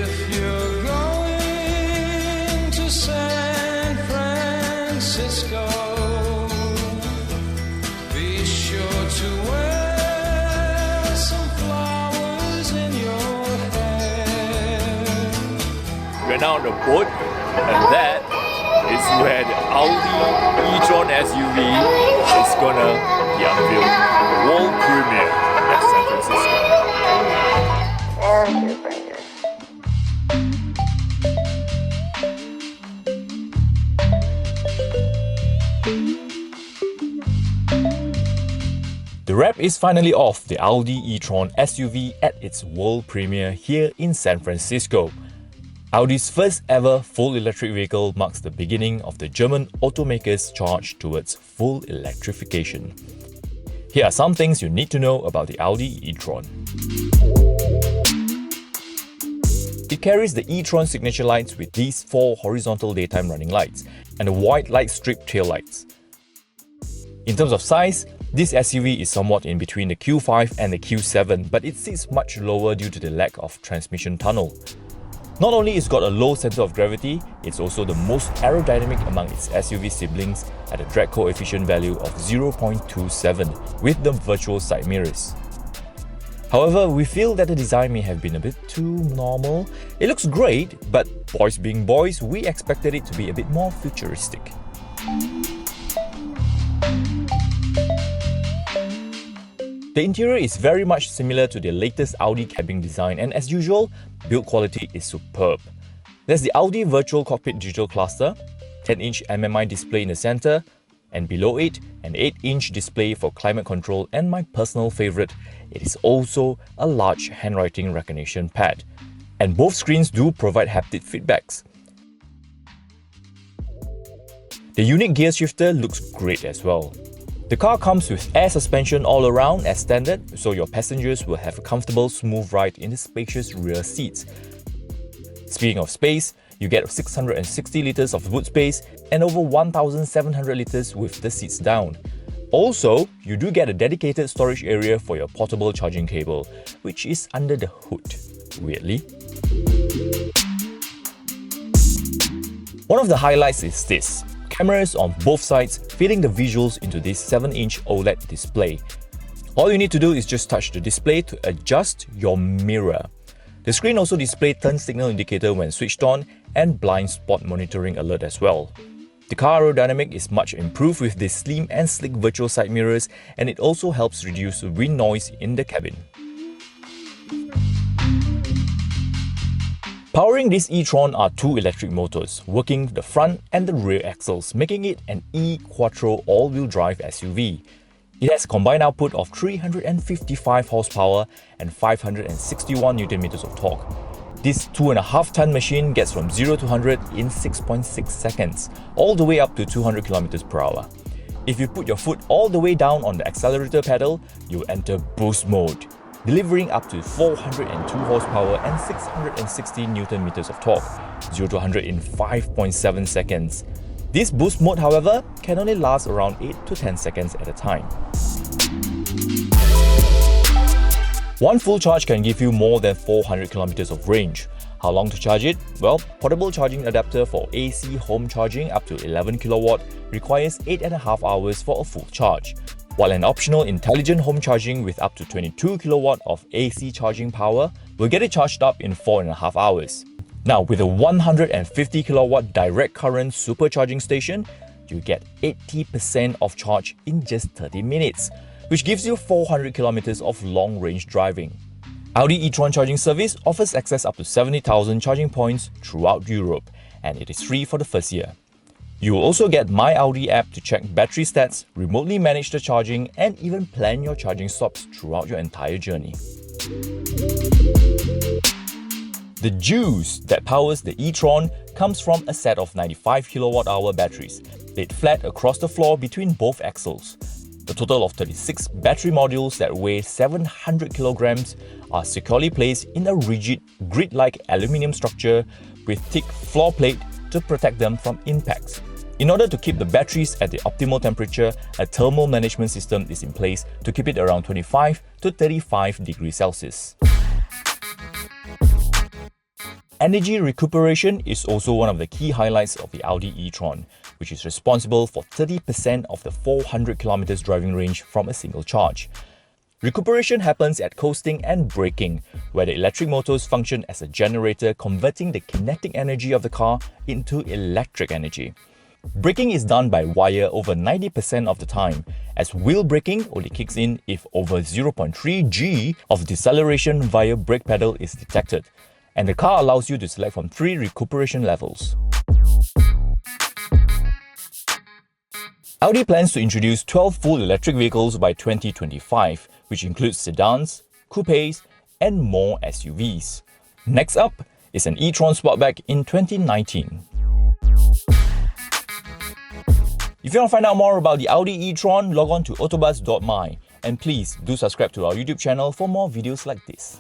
If you're going to San Francisco, be sure to wear some flowers in your hair. We're now on the boat, and that is where the Audi e-tron SUV is gonna be unveiled. World premiere at San Francisco. The wrap is finally off the Audi e-tron SUV at its world premiere here in San Francisco. Audi's first ever full electric vehicle marks the beginning of the German automaker's charge towards full electrification. Here are some things you need to know about the Audi e-tron. It carries the e-tron signature lights with these 4 horizontal daytime running lights and the white light strip tail lights. In terms of size, this SUV is somewhat in between the Q5 and the Q7, but it sits much lower due to the lack of transmission tunnel. Not only it's got a low center of gravity, it's also the most aerodynamic among its SUV siblings at a drag coefficient value of 0.27 with the virtual side mirrors. However, we feel that the design may have been a bit too normal. It looks great, but boys being boys, we expected it to be a bit more futuristic. The interior is very much similar to the latest Audi cabin design, and as usual, build quality is superb. There's the Audi Virtual Cockpit Digital Cluster, 10-inch MMI display in the center, and below it, an 8-inch display for climate control, and my personal favorite, it is also a large handwriting recognition pad. And both screens do provide haptic feedbacks. The unique gear shifter looks great as well. The car comes with air suspension all around as standard, so your passengers will have a comfortable, smooth ride in the spacious rear seats. Speaking of space, you get 660 litres of boot space and over 1,700 litres with the seats down. Also, you do get a dedicated storage area for your portable charging cable, which is under the hood, weirdly. One of the highlights is this. Cameras on both sides feeding the visuals into this 7-inch OLED display. All you need to do is just touch the display to adjust your mirror. The screen also displays turn signal indicator when switched on and blind spot monitoring alert as well. The car aerodynamic is much improved with these slim and sleek virtual side mirrors, and it also helps reduce wind noise in the cabin. Powering this e-tron are 2 electric motors, working the front and the rear axles, making it an e-quattro all-wheel drive SUV. It has a combined output of 355 horsepower and 561 Nm of torque. This 2.5-ton machine gets from 0 to 100 in 6.6 seconds, all the way up to 200 km per hour. If you put your foot all the way down on the accelerator pedal, you enter boost mode, delivering up to 402 horsepower and 660 Nm of torque, 0 to 100 in 5.7 seconds. This boost mode, however, can only last around 8 to 10 seconds at a time. One full charge can give you more than 400 km of range. How long to charge it? Well, portable charging adapter for AC home charging up to 11 kW requires 8.5 hours for a full charge, while an optional intelligent home charging with up to 22 kW of AC charging power will get it charged up in 4.5 hours. Now, with a 150 kW direct current supercharging station, you get 80% of charge in just 30 minutes, which gives you 400 km of long-range driving. Audi e-tron charging service offers access up to 70,000 charging points throughout Europe, and it is free for the first year. You will also get My Audi app to check battery stats, remotely manage the charging, and even plan your charging stops throughout your entire journey. The juice that powers the e-tron comes from a set of 95 kWh batteries, laid flat across the floor between both axles. The total of 36 battery modules that weigh 700 kilograms are securely placed in a rigid, grid-like aluminium structure with thick floor plate to protect them from impacts. In order to keep the batteries at the optimal temperature, a thermal management system is in place to keep it around 25 to 35 degrees Celsius. Energy recuperation is also one of the key highlights of the Audi e-tron, which is responsible for 30% of the 400 km driving range from a single charge. Recuperation happens at coasting and braking, where the electric motors function as a generator, converting the kinetic energy of the car into electric energy. Braking is done by wire over 90% of the time, as wheel braking only kicks in if over 0.3 G of deceleration via brake pedal is detected, and the car allows you to select from 3 recuperation levels. Audi plans to introduce 12 full electric vehicles by 2025, which includes sedans, coupes, and more SUVs. Next up is an e-tron Sportback in 2019. If you want to find out more about the Audi e-tron, log on to AutoBuzz.my, and please do subscribe to our YouTube channel for more videos like this.